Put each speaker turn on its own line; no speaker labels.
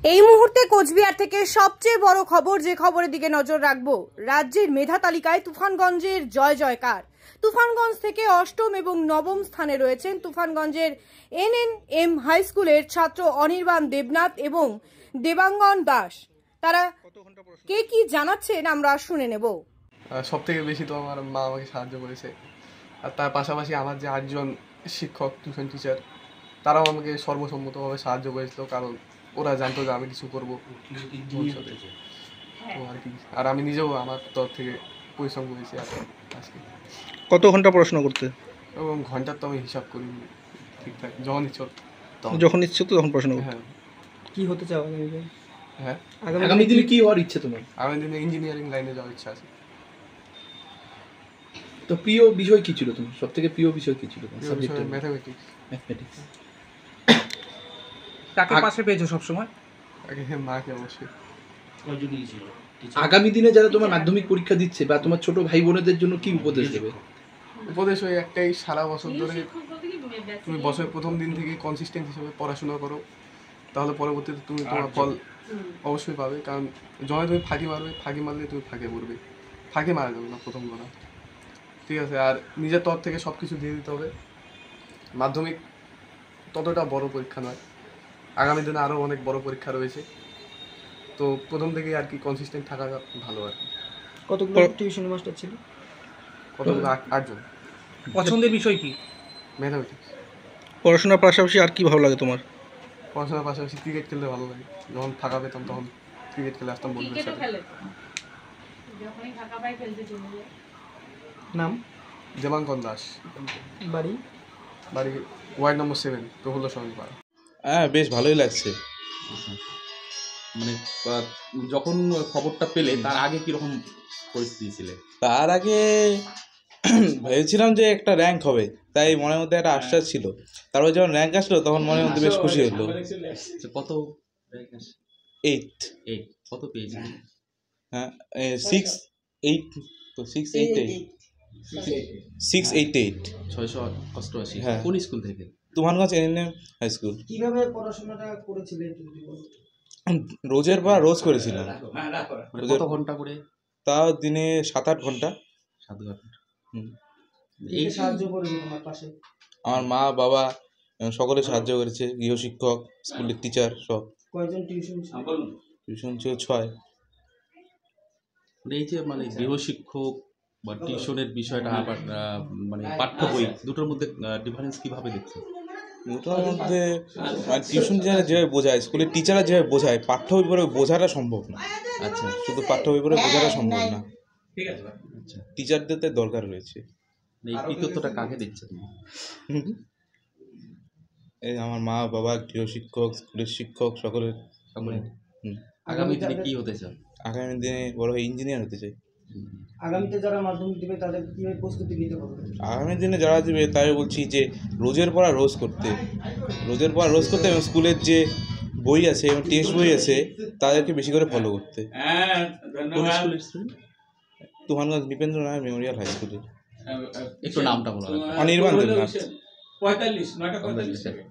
এই মুহূর্তে কোচবিহার থেকে সবচেয়ে বড় খবর, যে খবরের দিকে নজর রাখবো, রাজ্যের মেধা তালিকায় তুফানগঞ্জের জয় জয়কার। তুফানগঞ্জ থেকে অষ্টম এবং নবম স্থানে রয়েছেন তুফানগঞ্জের NNM হাই স্কুলের ছাত্র অনির্বাণ দেবনাথ এবং দেবাঙ্গন দাস। তারা কে কি জানাচ্ছেন আমরা শুনে নেব।
সব থেকে বেশি তো আমার মা আমাকে সাহায্য করেছে, আর তার পাশাপাশি আমার যে 8 জন শিক্ষক, টিউশন টিচার, তারাও আমাকে সর্বসম্মতভাবে সাহায্য করেছিল, কারণ ওরা জানতো যে আমি কিছু করবো ভবিষ্যতে। তো আর কি, আর আমি নিজেও আমার তরফ থেকে পরিশ্রম করেছি আজকে।
কত ঘন্টা পড়াশোনা করতে?
এবং ঘন্টার তো আমি হিসাব করি ঠিকঠাক, যখন ইচ্ছে
তখন পড়াশোনা করতে।
হ্যাঁ।
কি হতে চাও
হ্যাঁ,
আগামী দিনে কি হওয়ার ইচ্ছে তোমার?
আগামী দিনে ইঞ্জিনিয়ারিং লাইনে যাওয়ার ইচ্ছা আছে।
তো প্রিয় বিষয় কি ছিল তোমার? সব থেকে প্রিয় বিষয় কি ছিল তোমার?
ম্যাথামেটিক্স।
কাকে পাশে পেয়েছো সব সময়?
মাকে অবশ্যই।
আগামী দিনে যারা তোমার মাধ্যমিক পরীক্ষা দিচ্ছে বা তোমার ছোট ভাই বোনেদের জন্য কি উপদেশ দেবে?
উপদেশ ওই একটাই, সারা বছর ধরে তুমি বছরের প্রথম দিন থেকে কনসিস্টেন্ট হিসেবে পড়াশোনা করো, তাহলে পরবর্তীতে তুমি তোমার ফল অবশ্যই পাবে। কারণ যখন তুমি ফাঁকি মারলে তুমি ফাঁকে পড়বে, ফাঁকি মারা যাবে না প্রথম কথা, ঠিক আছে? আর নিজের তরফ থেকে সব কিছু দিয়ে দিতে হবে। মাধ্যমিক ততটা বড় পরীক্ষা নয়, আগামী দিনে আরও অনেক বড় পরীক্ষা রয়েছে, তো প্রথম থেকেই আর কি কনসিস্টেন্ট থাকা ভালো আর কি।
কতগুলো টিউশন মাস্টার ছিল?
কতগুলো? 8 জন।
পছন্দের বিষয় কি?
ম্যাথামেটিক্স।
পড়াশোনার পাশাপাশি আর কি ভালো লাগে তোমার?
পড়াশোনার পাশাপাশি ক্রিকেট খেলতে ভালো লাগে। যখন ফাঁকা পেতাম তখন ক্রিকেট খেলে আসতাম বন্ধুদের সাথে।
নাম?
দেবাঙ্গন দাস।
বাড়ি
ওয়ার্ড নম্বর 7, প্রফুল্ল স্বামী পাড়া।
হ্যাঁ, বেশ ভালোই লাগছে। মানে যখন খবরটা পেলে তার আগে কিরকম পরিস্থিতি ছিল? তার আগে ভেবেছিলাম যে একটা র্যাঙ্ক হবে, তাই মনের মধ্যে একটা আশ্বাস ছিল। তারপর যখন র্যাঙ্ক আসলো তখন মনের মধ্যে বেশ খুশি হলো।
কত র্যাঙ্ক আসে?
8
কত পেয়েছেন?
হ্যাঁ, 6, 8 তো 688
688।
হ্যাঁ।
কোন স্কুল থেকে?
Tufanganj NNM high school.
কিভাবে পড়াশোনাটা করেছিলেন?
রোজের পর রোজ করেছিলাম।
কত ঘন্টা করে?
তাও দিনে 7-8 ঘন্টা।
7 ঘন্টা।
এই সাহায্য করেছে তোমার পাশে?
আমার মা বাবা সকলে সাহায্য করেছে, গৃহশিক্ষক, স্কুলের টিচার সব।
কয়জন টিউশন
ছিল 6।
এই যে গৃহশিক্ষক বা টিউশনের বিষয়টা আবার পাঠ্য বই দুটোর মধ্যে ডিফারেন্স কিভাবে দেখছেন?
দুটোর মধ্যে টিউশন যেভাবে বোঝায়, স্কুলের টিচাররা যেভাবে বোঝায়, পাঠ্য বই পড়ে বোঝাটা সম্ভব না।
আচ্ছা,
শুধু পাঠ্য বই পড়ে বোঝাটা সম্ভব না। আচ্ছা, টিচারদের তো দরকার রয়েছে।
এই কৃতিত্বটা কাকে দিচ্ছে তুমি?
এই আমার মা বাবা, গৃহশিক্ষক, স্কুলের শিক্ষক, সকলে।
আগামী দিনে কি হতে চান?
আগামী দিনে বড় ইঞ্জিনিয়ার হতে চাই।
আগামীতে যারা মাধ্যমিক দেবে তাদের কিভাবে প্রস্তুতি নিতে হবে?
আগামী দিনে যারা দেবে তাই বলছি যে রোজের পড়া রোজ করতে এবং স্কুলের যে বই আছে এবং টেক্সট বই আছে তাদেরকে বেশি করে ফলো করতে।
কোন স্কুলের student?
Tufanganj Nripendra Narayan memorial high স্কুলের।
একটু নামটা বলো।
অনির্বাণ দেবনাথ।
45 9টা 45 থেকে